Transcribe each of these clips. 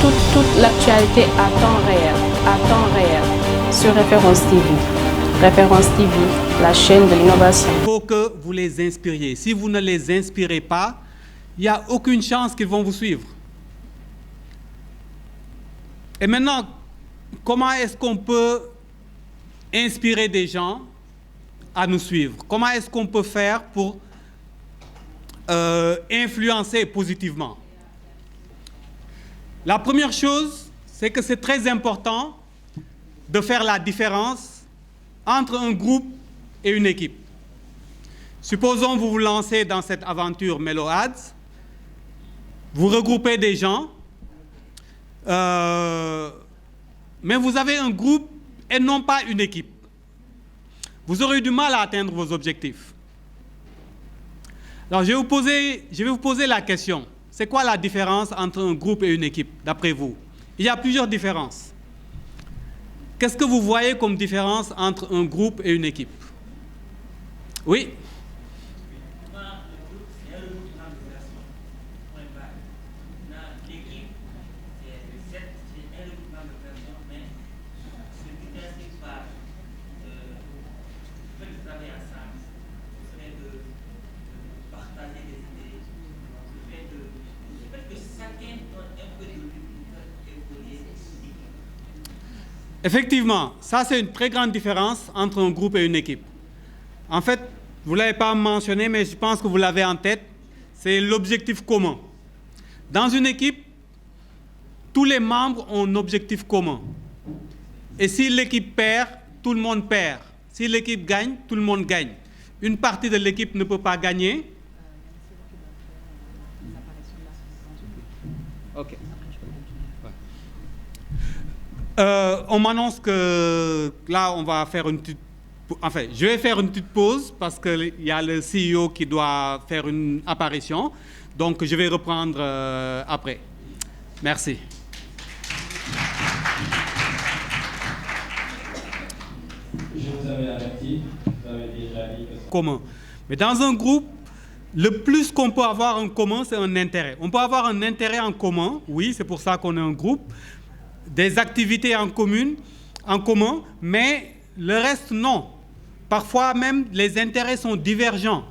toute l'actualité à temps réel sur Référence TV. Référence TV, la chaîne de l'innovation. Il faut que vous les inspiriez. Si vous ne les inspirez pas, il n'y a aucune chance qu'ils vont vous suivre. Et maintenant, comment est-ce qu'on peut inspirer des gens à nous suivre? Comment est-ce qu'on peut faire pour influencer positivement? La première chose, c'est que c'est très important de faire la différence entre un groupe et une équipe. Supposons que vous vous lancez dans cette aventure Mello Ads, vous regroupez des gens, mais vous avez un groupe et non pas une équipe. Vous aurez du mal à atteindre vos objectifs. Alors, je vais vous poser la question. C'est quoi la différence entre un groupe et une équipe, d'après vous? Il y a plusieurs différences. Qu'est-ce que vous voyez comme différence entre un groupe et une équipe? Oui? Effectivement, ça c'est une très grande différence entre un groupe et une équipe. En fait, vous ne l'avez pas mentionné, mais je pense que vous l'avez en tête, c'est l'objectif commun. Dans une équipe, tous les membres ont un objectif commun. Et si l'équipe perd, tout le monde perd. Si l'équipe gagne, tout le monde gagne. Une partie de l'équipe ne peut pas gagner. OK. On m'annonce que là, on va faire une petite... Enfin, je vais faire une petite pause parce qu'il y a le CEO qui doit faire une apparition. Donc, je vais reprendre après. Merci. Je vous avais averti, vous avez déjà dit que... Commun. Mais dans un groupe, le plus qu'on peut avoir en commun, c'est un intérêt. On peut avoir un intérêt en commun, oui, c'est pour ça qu'on est un groupe. Des activités en commun, mais le reste, non. Parfois même, les intérêts sont divergents.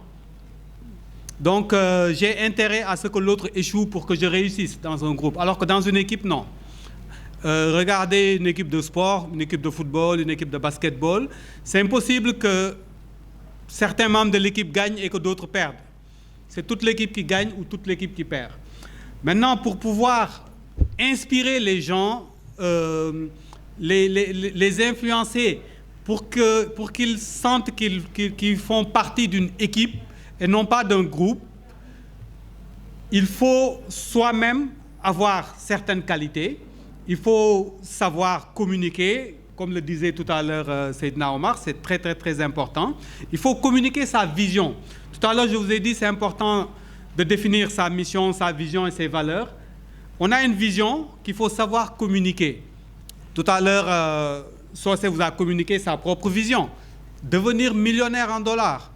Donc, j'ai intérêt à ce que l'autre échoue pour que je réussisse dans un groupe, alors que dans une équipe, non. Regardez une équipe de sport, une équipe de football, une équipe de basketball. C'est impossible que certains membres de l'équipe gagnent et que d'autres perdent. C'est toute l'équipe qui gagne ou toute l'équipe qui perd. Maintenant, pour pouvoir inspirer les gens, les influencer pour qu'ils sentent qu'ils font partie d'une équipe et non pas d'un groupe, il faut soi-même avoir certaines qualités, il faut savoir communiquer, comme le disait tout à l'heure Seydina Omar, c'est très très très important. Il faut communiquer sa vision. Tout à l'heure, je vous ai dit, c'est important de définir sa mission, sa vision et ses valeurs. On a une vision qu'il faut savoir communiquer. Tout à l'heure, Socé vous a communiqué sa propre vision. Devenir millionnaire en dollars.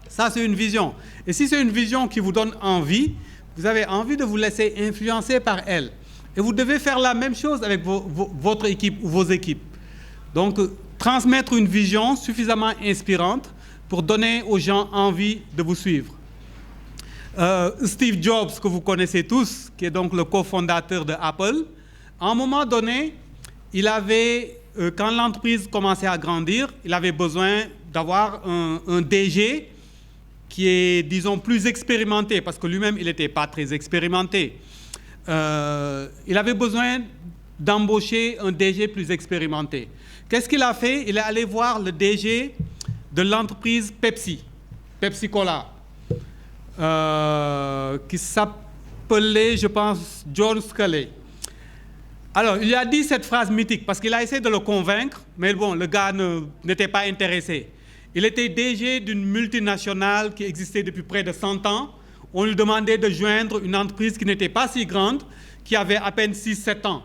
Ça, c'est une vision. Et si c'est une vision qui vous donne envie, vous avez envie de vous laisser influencer par elle. Et vous devez faire la même chose avec votre équipe ou vos équipes. Donc, transmettre une vision suffisamment inspirante pour donner aux gens envie de vous suivre. Steve Jobs, que vous connaissez tous, qui est donc le cofondateur de Apple, à un moment donné, quand l'entreprise commençait à grandir, il avait besoin d'avoir un DG qui est, disons, plus expérimenté, parce que lui-même, il n'était pas très expérimenté. Il avait besoin d'embaucher un DG plus expérimenté. Qu'est-ce qu'il a fait? Il est allé voir le DG de l'entreprise Pepsi, Pepsi Cola. Qui s'appelait, je pense, John Sculley. Alors, il a dit cette phrase mythique parce qu'il a essayé de le convaincre, mais bon, le gars n'était pas intéressé. Il était DG d'une multinationale qui existait depuis près de 100 ans. On lui demandait de joindre une entreprise qui n'était pas si grande, qui avait à peine 6-7 ans.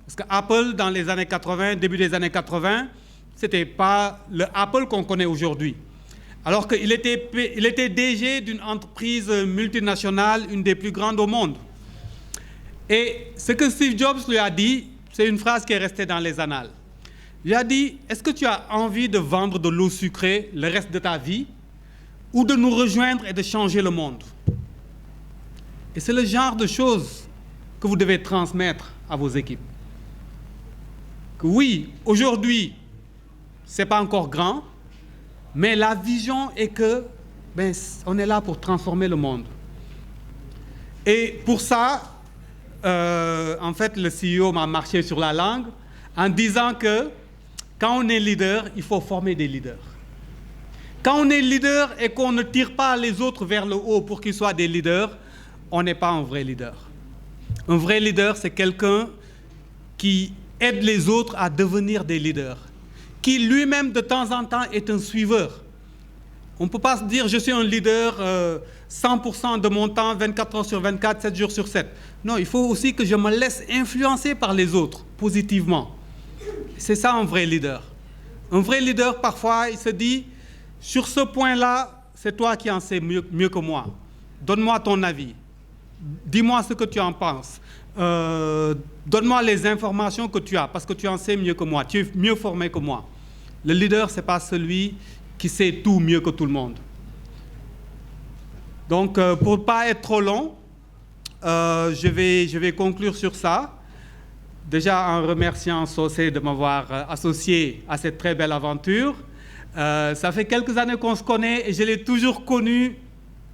Parce que Apple, dans les années 80, début des années 80, ce n'était pas le Apple qu'on connaît aujourd'hui. Alors qu'il était DG d'une entreprise multinationale, une des plus grandes au monde. Et ce que Steve Jobs lui a dit, c'est une phrase qui est restée dans les annales. Il lui a dit, est-ce que tu as envie de vendre de l'eau sucrée le reste de ta vie ou de nous rejoindre et de changer le monde? Et c'est le genre de choses que vous devez transmettre à vos équipes. Que oui, aujourd'hui, ce n'est pas encore grand, mais la vision est que on est là pour transformer le monde. Et pour ça, en fait, le CEO m'a marché sur la langue en disant que quand on est leader, il faut former des leaders. Quand on est leader et qu'on ne tire pas les autres vers le haut pour qu'ils soient des leaders, on n'est pas un vrai leader. Un vrai leader, c'est quelqu'un qui aide les autres à devenir des leaders, qui lui-même de temps en temps est un suiveur. On ne peut pas se dire je suis un leader 100% de mon temps, 24 heures sur 24, 7 jours sur 7. Non, il faut aussi que je me laisse influencer par les autres, positivement. C'est ça un vrai leader. Un vrai leader, parfois, il se dit, sur ce point-là, c'est toi qui en sais mieux que moi. Donne-moi ton avis. Dis-moi ce que tu en penses. Donne-moi les informations que tu as, parce que tu en sais mieux que moi. Tu es mieux formé que moi. Le leader, ce n'est pas celui qui sait tout mieux que tout le monde. Donc, pour ne pas être trop long, je vais conclure sur ça. Déjà en remerciant Socé de m'avoir associé à cette très belle aventure. Ça fait quelques années qu'on se connaît et je l'ai toujours connu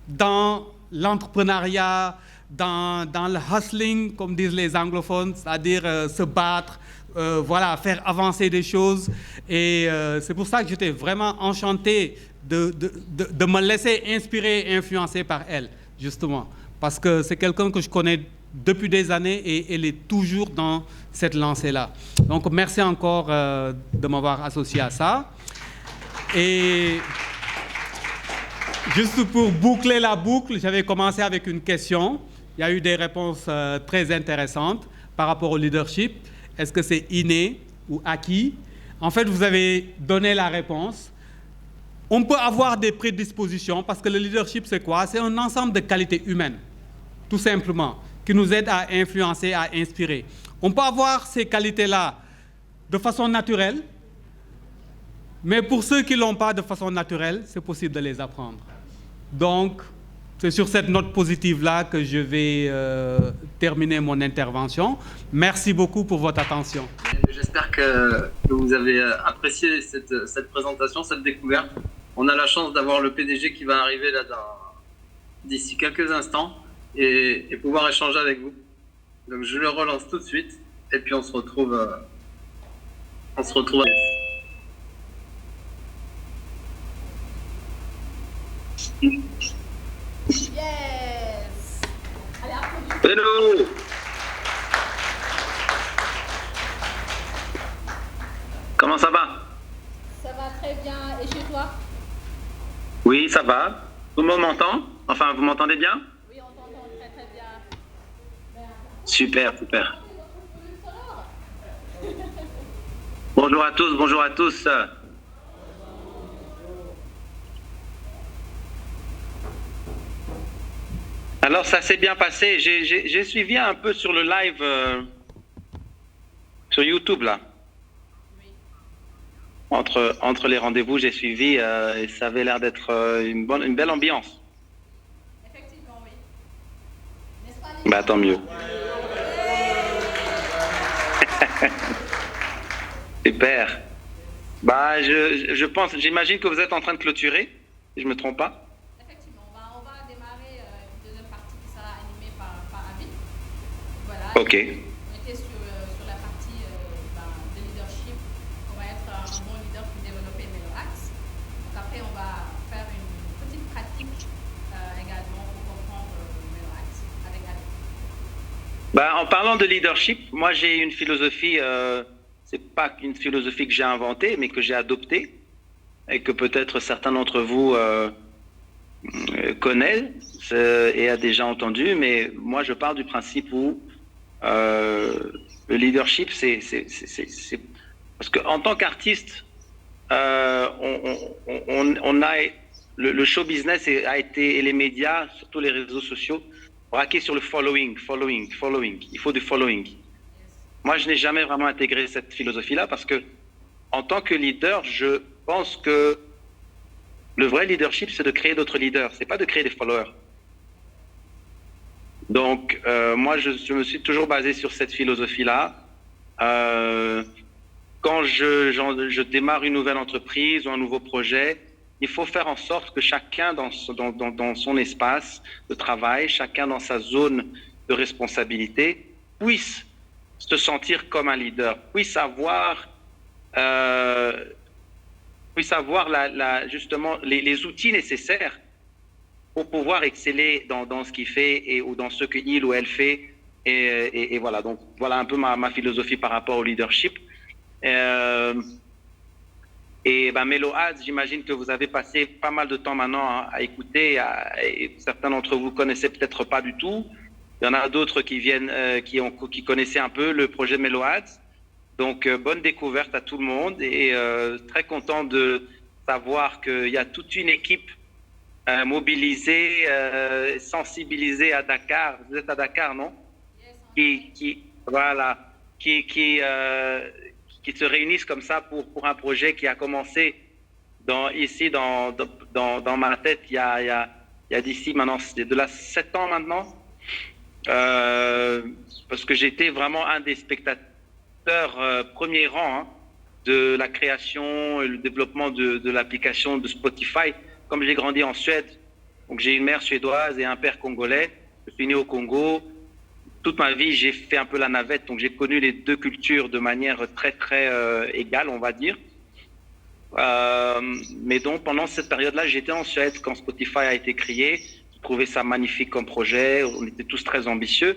dans l'entrepreneuriat, dans le hustling, comme disent les anglophones, c'est-à-dire se battre, voilà, faire avancer des choses. Et c'est pour ça que j'étais vraiment enchanté de me laisser inspirer et influencer par elle, justement. Parce que c'est quelqu'un que je connais depuis des années et elle est toujours dans cette lancée-là. Donc, merci encore de m'avoir associé à ça. Et juste pour boucler la boucle, j'avais commencé avec une question. Il y a eu des réponses très intéressantes par rapport au leadership. Est-ce que c'est inné ou acquis? En fait, vous avez donné la réponse. On peut avoir des prédispositions parce que le leadership, c'est quoi? C'est un ensemble de qualités humaines, tout simplement, qui nous aident à influencer, à inspirer. On peut avoir ces qualités-là de façon naturelle, mais pour ceux qui ne l'ont pas de façon naturelle, c'est possible de les apprendre. Donc, c'est sur cette note positive-là que je vais terminer mon intervention. Merci beaucoup pour votre attention. J'espère que vous avez apprécié cette présentation, cette découverte. On a la chance d'avoir le PDG qui va arriver là d'ici quelques instants et pouvoir échanger avec vous. Donc je le relance tout de suite et puis on se retrouve. Yes. Allez, applaudissements. Hello. Comment ça va? Ça va très bien. Et chez toi? Oui, ça va. Tout le monde m'entend? Enfin, vous m'entendez bien? Oui, on t'entend très très bien. Super, super. Bonjour à tous, bonjour à tous. Alors, ça s'est bien passé. J'ai suivi un peu sur le live sur YouTube, là. Entre les rendez-vous, j'ai suivi et ça avait l'air d'être une belle ambiance. Effectivement, oui. N'est-ce pas, Bah, tant mieux. Super. Bah, j'imagine que vous êtes en train de clôturer, si je ne me trompe pas. Effectivement, on va démarrer une deuxième partie qui sera animée par Ami. Voilà. Ok. On était sur la partie de leadership. On va être un bon leader pour développer MeloAxe. Donc après, on va faire une petite pratique également pour comprendre MeloAxe avec Ami. Bah, en parlant de leadership, moi j'ai une philosophie, c'est pas une philosophie que j'ai inventée, mais que j'ai adoptée et que peut-être certains d'entre vous connaissent et a déjà entendu. Mais moi je pars du principe où le leadership, c'est parce qu'en tant qu'artiste, on a le show business et les médias, surtout les réseaux sociaux, braqué sur le following. Il faut du following. Moi, je n'ai jamais vraiment intégré cette philosophie-là parce que, en tant que leader, je pense que le vrai leadership, c'est de créer d'autres leaders. C'est pas de créer des followers. Donc, moi, je me suis toujours basé sur cette philosophie-là. Quand je démarre une nouvelle entreprise ou un nouveau projet, il faut faire en sorte que chacun dans son espace de travail, chacun dans sa zone de responsabilité, puisse se sentir comme un leader, puisse avoir justement les outils nécessaires pour pouvoir exceller dans ce qu'il fait ou dans ce qu'il ou elle fait. Et voilà, donc voilà un peu ma philosophie par rapport au leadership. Et Melo Ads, j'imagine que vous avez passé pas mal de temps maintenant à écouter. Et certains d'entre vous connaissaient peut-être pas du tout. Il y en a d'autres qui viennent, qui connaissaient un peu le projet Melo Ads. Donc bonne découverte à tout le monde et très content de savoir qu'il y a toute une équipe mobilisée, sensibilisée à Dakar. Vous êtes à Dakar, non? Qui se réunissent comme ça pour un projet qui a commencé ici dans ma tête il y a d'ici maintenant, c'est de là 7 ans maintenant, parce que j'étais vraiment un des spectateurs premier rang de la création et le développement de l'application de Spotify. Comme j'ai grandi en Suède, donc j'ai une mère suédoise et un père congolais, je suis né au Congo. Toute ma vie, j'ai fait un peu la navette, donc j'ai connu les deux cultures de manière très, très égale, on va dire. Mais donc, pendant cette période-là, j'étais en Suède quand Spotify a été créé. Je trouvais ça magnifique comme projet. On était tous très ambitieux.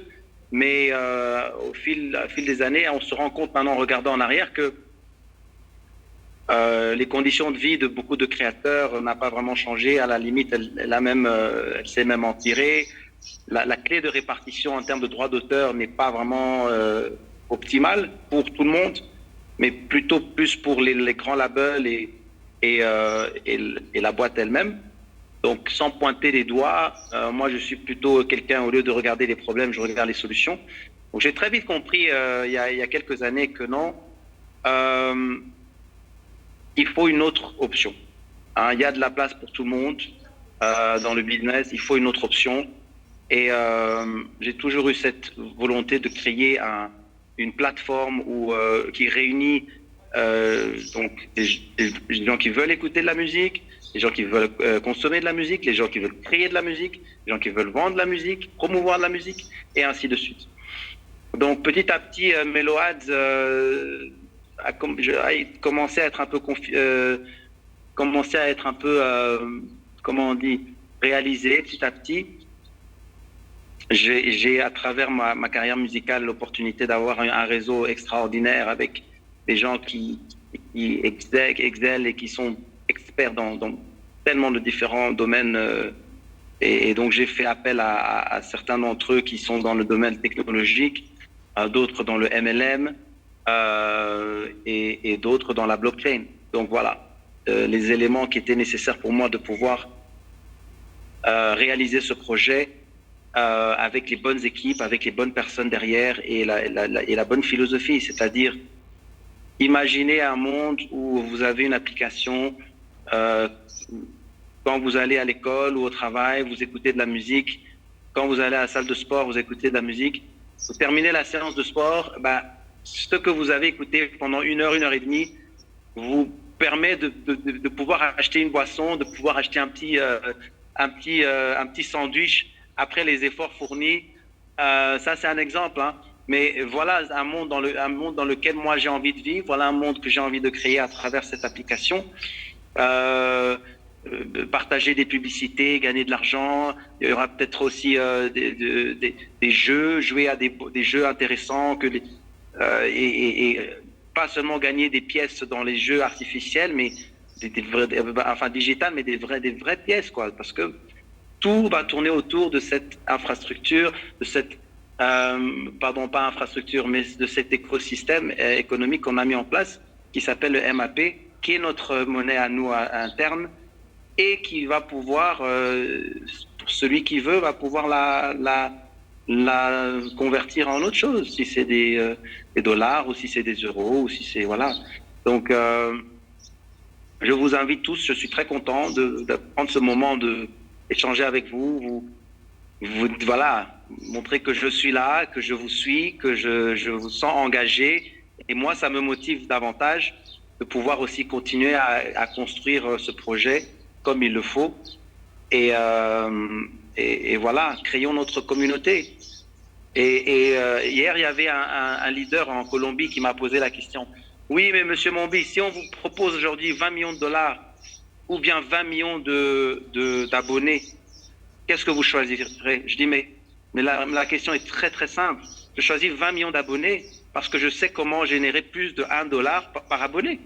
Mais au fil des années, on se rend compte maintenant, en regardant en arrière, que les conditions de vie de beaucoup de créateurs n'ont pas vraiment changé. À la limite, elle s'est même en tirée. La clé de répartition en termes de droits d'auteur n'est pas vraiment optimale pour tout le monde, mais plutôt plus pour les grands labels et la boîte elle-même. Donc, sans pointer les doigts, moi, je suis plutôt quelqu'un, au lieu de regarder les problèmes, je regarde les solutions. Donc, j'ai très vite compris, il y a quelques années, que non, il faut une autre option. Il y a de la place pour tout le monde dans le business, il faut une autre option. Et j'ai toujours eu cette volonté de créer une plateforme qui réunit donc des gens qui veulent écouter de la musique, les gens qui veulent consommer de la musique, les gens qui veulent créer de la musique, les gens qui veulent vendre de la musique, promouvoir de la musique, et ainsi de suite. Donc petit à petit, Melo Ads a commencé à être un peu comment on dit, réalisé petit à petit. J'ai à travers ma carrière musicale l'opportunité d'avoir un réseau extraordinaire avec des gens qui excellent et qui sont experts dans tellement de différents domaines. Et donc j'ai fait appel à certains d'entre eux qui sont dans le domaine technologique, d'autres dans le MLM et d'autres dans la blockchain. Donc voilà, les éléments qui étaient nécessaires pour moi de pouvoir réaliser ce projet avec les bonnes équipes, avec les bonnes personnes derrière et la bonne philosophie, c'est-à-dire imaginez un monde où vous avez une application, quand vous allez à l'école ou au travail, vous écoutez de la musique, quand vous allez à la salle de sport, vous écoutez de la musique, vous terminez la séance de sport, ce que vous avez écouté pendant 1 heure, 1 heure et demie, vous permet de pouvoir acheter une boisson, de pouvoir acheter un petit sandwich après les efforts fournis. Ça, c'est un exemple, mais voilà un monde dans lequel moi j'ai envie de vivre, voilà un monde que j'ai envie de créer à travers cette application. Partager des publicités, gagner de l'argent, il y aura peut-être aussi des jeux, jouer à des jeux intéressants et pas seulement gagner des pièces dans les jeux artificiels, mais digitales, mais des vraies pièces, quoi, parce que tout va tourner autour de cette infrastructure, de cette, pas infrastructure, mais de cet écosystème économique qu'on a mis en place, qui s'appelle le MAP, qui est notre monnaie à nous interne, et qui va pouvoir, pour celui qui veut, va pouvoir la convertir en autre chose, si c'est des dollars ou si c'est des euros ou si c'est voilà. Donc je vous invite tous, je suis très content de prendre ce moment de échanger avec vous, voilà, montrer que je suis là, que je vous suis, que je vous sens engagé, et moi ça me motive davantage de pouvoir aussi continuer à construire ce projet comme il le faut. Et voilà, créons notre communauté. Hier, il y avait un leader en Colombie qui m'a posé la question. Oui, mais Monsieur Mombi, si on vous propose aujourd'hui 20 millions de dollars ou bien 20 millions d'abonnés, qu'est-ce que vous choisirez? Je dis, mais la question est très très simple. Je choisis 20 millions d'abonnés parce que je sais comment générer plus de 1 dollar par abonné.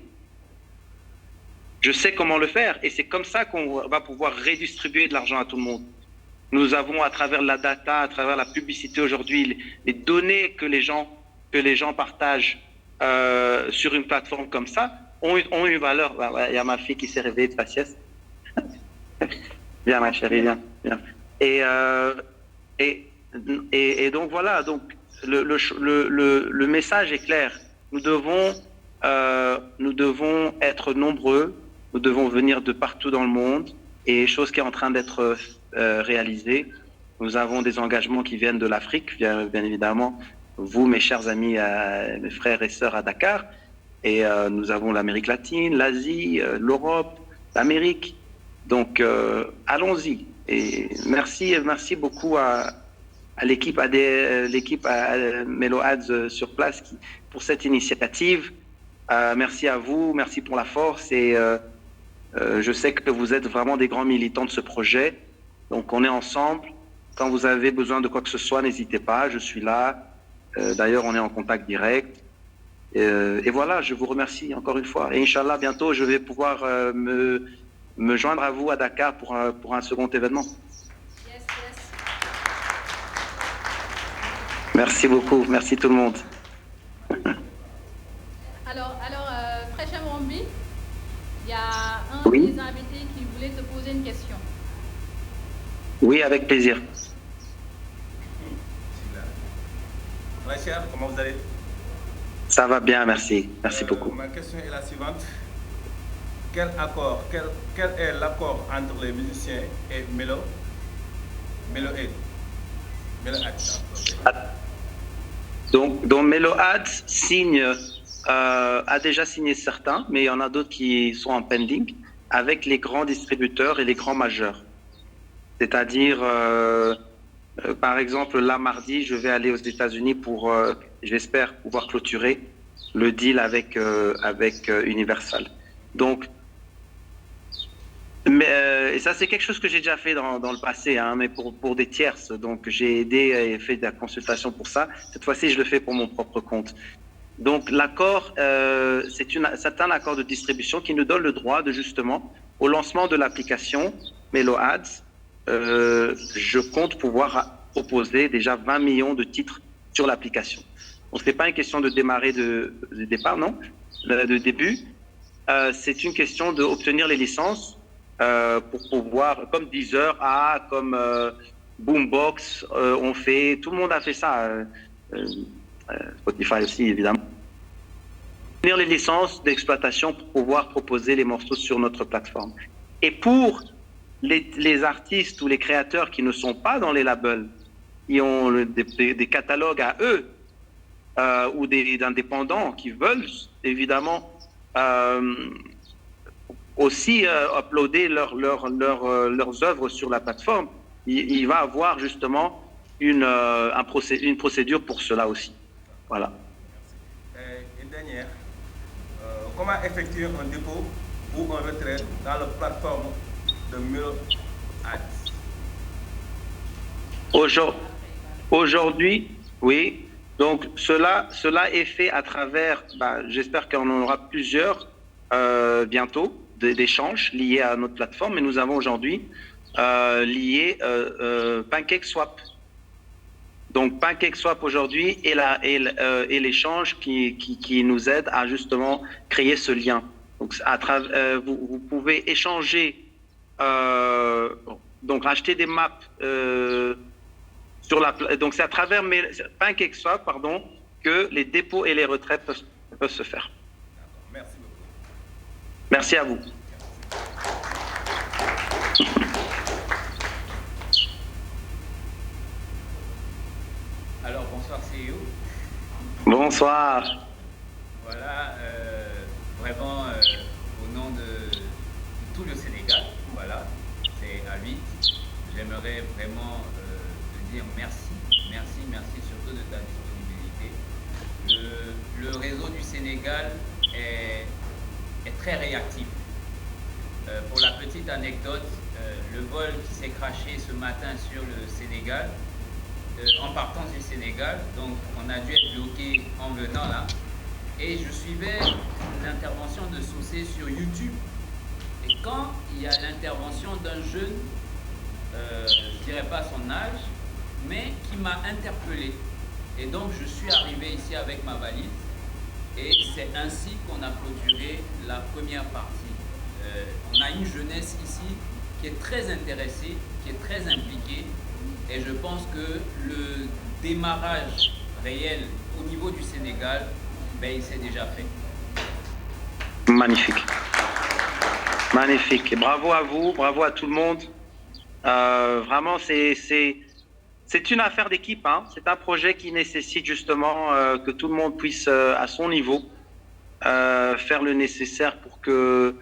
Je sais comment le faire et c'est comme ça qu'on va pouvoir redistribuer de l'argent à tout le monde. Nous avons à travers la data, à travers la publicité aujourd'hui, les données que les gens partagent sur une plateforme comme ça ont une valeur. Il y a ma fille qui s'est réveillée de sa sieste. Viens ma chérie, viens. Et donc voilà, donc le message est clair. Nous devons être nombreux. Nous devons venir de partout dans le monde et chose qui est en train d'être réalisée. Nous avons des engagements qui viennent de l'Afrique, bien évidemment. Vous, mes chers amis, mes frères et sœurs à Dakar. Et nous avons l'Amérique latine, l'Asie, l'Europe, l'Amérique. Donc, allons-y. Et merci beaucoup à l'équipe Melo Ads sur place pour cette initiative. Merci à vous, merci pour la force et je sais que vous êtes vraiment des grands militants de ce projet. Donc on est ensemble. Quand vous avez besoin de quoi que ce soit, n'hésitez pas, je suis là. D'ailleurs, on est en contact direct. Et voilà, je vous remercie encore une fois. Et Inch'Allah, bientôt, je vais pouvoir me joindre à vous à Dakar pour un second événement. Yes. Merci beaucoup, merci tout le monde. Alors, Frère Mombi, il y a un Oui. des invités qui voulait te poser une question. Oui, avec plaisir. Ouais, cher, comment vous allez? Ça va bien, merci. Merci beaucoup. Ma question est la suivante. Quel est l'accord entre les musiciens et Melo Ads? Donc Melo Ads a déjà signé certains, mais il y en a d'autres qui sont en pending avec les grands distributeurs et les grands majeurs. C'est-à-dire, par exemple, là, mardi, je vais aller aux États-Unis pour, j'espère, pouvoir clôturer le deal avec Universal. Donc, et ça, c'est quelque chose que j'ai déjà fait dans le passé, hein, mais pour des tierces. Donc, j'ai aidé et fait de la consultation pour ça. Cette fois-ci, je le fais pour mon propre compte. Donc, l'accord, c'est un accord de distribution qui nous donne le droit de, justement, au lancement de l'application Melo Ads, je compte pouvoir proposer déjà 20 millions de titres sur l'application. Donc, ce n'est pas une question de démarrer de départ, non, de début. C'est une question d'obtenir les licences pour pouvoir, comme Deezer, comme Boombox, tout le monde a fait ça, Spotify aussi, évidemment. Obtenir les licences d'exploitation pour pouvoir proposer les morceaux sur notre plateforme. Et pour les artistes ou les créateurs qui ne sont pas dans les labels, qui ont des catalogues à eux, ou des indépendants qui veulent évidemment aussi uploader leurs œuvres sur la plateforme, il va avoir justement une procédure pour cela aussi. Voilà. Une dernière. Comment effectuer un dépôt ou un retrait dans la plateforme de Melo Ads? Aujourd'hui, oui. Donc cela est fait à travers, j'espère qu'on en aura plusieurs bientôt, d'échanges liés à notre plateforme. Mais nous avons aujourd'hui lié PancakeSwap. Donc PancakeSwap aujourd'hui et l'échange qui nous aide à justement créer ce lien. Donc vous pouvez échanger, donc acheter des maps Donc c'est à travers PancakeSwap, pardon, que les dépôts et les retraits peuvent se faire. Merci beaucoup. Merci à vous. Alors, bonsoir CEO. Bonsoir. Voilà, vraiment au nom de tout le Sénégal, voilà, c'est Abid. J'aimerais vraiment te dire merci, merci surtout de ta disponibilité. Le réseau du Sénégal est très réactif. Pour la petite anecdote, le vol qui s'est crashé ce matin sur le Sénégal, en partant du Sénégal, donc on a dû être bloqué en venant là. Et je suivais l'intervention de Saucé sur YouTube. Et quand il y a l'intervention d'un jeune, je ne dirais pas son âge, mais qui m'a interpellé. Et donc je suis arrivé ici avec ma valise. Et c'est ainsi qu'on a clôturé la première partie. On a une jeunesse ici qui est très intéressée, qui est très impliquée. Et je pense que le démarrage réel au niveau du Sénégal, ben, il s'est déjà fait. Magnifique. Magnifique. Et bravo à vous, bravo à tout le monde. Vraiment, c'est une affaire d'équipe. Hein. C'est un projet qui nécessite justement que tout le monde puisse, à son niveau, faire le nécessaire pour que...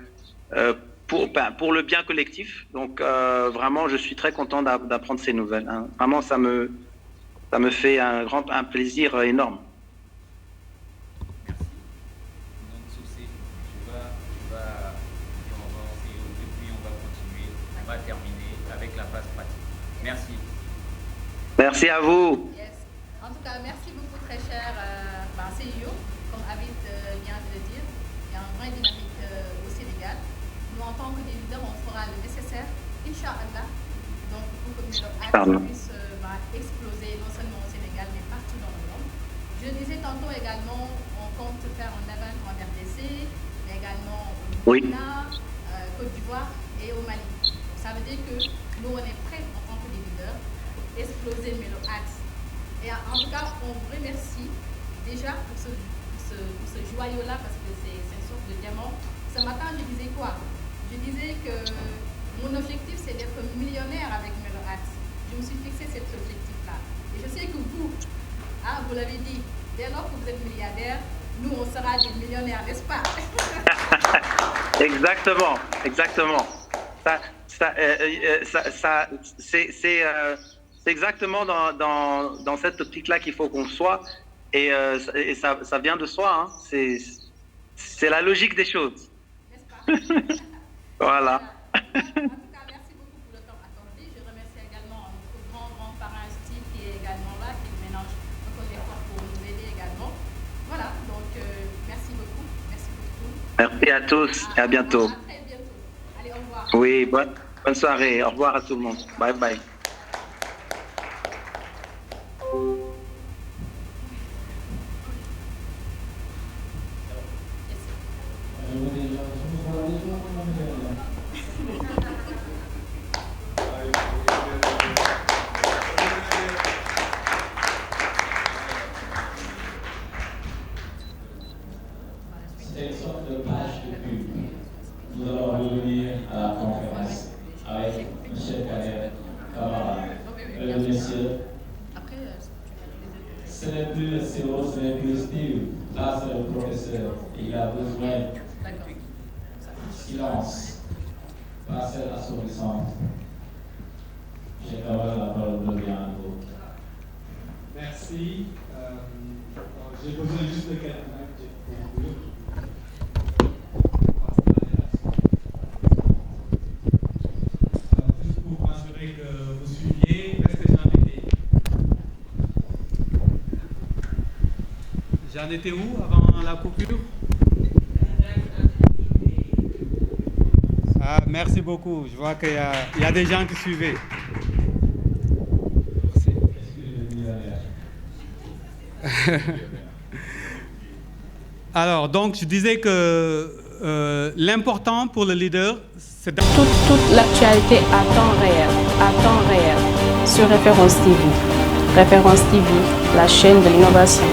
pour le bien collectif. Donc vraiment, je suis très content d'apprendre ces nouvelles. Hein. Vraiment, ça me fait un plaisir énorme. Merci. Donc Saucé, on va avancer et puis on va continuer, on va terminer avec la phase pratique. Merci. Merci à vous. Yes. En tout cas, merci beaucoup très cher CEO. Comme Abid vient de le dire, il y a un vrai dynamique au Sénégal. Nous, en tant que des leaders, on fera le nécessaire, Inch'Allah, donc pour que Melo puisse exploser non seulement au Sénégal, mais partout dans le monde. Je le disais tantôt également, on compte faire un event en RDC, mais également au Burkina, Côte d'Ivoire et au Mali. Donc, ça veut dire que nous, on est prêts en tant que des leaders pour exploser Melo Axe. Et en tout cas, on vous remercie déjà pour ce joyau-là, parce que c'est une sorte de diamant. Ce matin, je disais quoi? Je disais que mon objectif, c'est d'être millionnaire avec Melo Axe. Je me suis fixé cet objectif-là. Et je sais que vous, hein, vous l'avez dit, dès lors que vous êtes milliardaire, nous, on sera des millionnaires, n'est-ce pas? Exactement, exactement. C'est exactement dans cette optique-là qu'il faut qu'on soit. Et ça vient de soi. Hein. C'est la logique des choses. N'est-ce pas? Voilà. En tout cas, merci beaucoup pour le temps accordé. Je remercie également notre grand parrain Steve qui est également là, qui mélange un effort pour nous aider également. Voilà, donc merci beaucoup. Merci beaucoup. Merci à tous et à bientôt. À très bientôt. Allez, au revoir. Oui, bonne soirée. Au revoir à tout le monde. Bye bye. C'était une sorte de page de pub. Nous allons revenir à la conférence avec M. Kader Kamara, le monsieur. Ce n'est plus le CEO, ce n'est plus le Steve. Là, c'est le professeur. Il a besoin de silence. Parcelle assourdissante. J'ai quand même la parole de bien à vous. Merci. J'ai besoin juste de quelques minutes pour vous. Juste pour m'assurer que vous suiviez, est-ce que j'en étais où avant la coupure? Ah, merci beaucoup. Je vois qu'il y a des gens qui suivaient. Alors, donc, je disais que l'important pour le leader, c'est toute l'actualité à temps réel, sur Référence TV. Référence TV, la chaîne de l'innovation.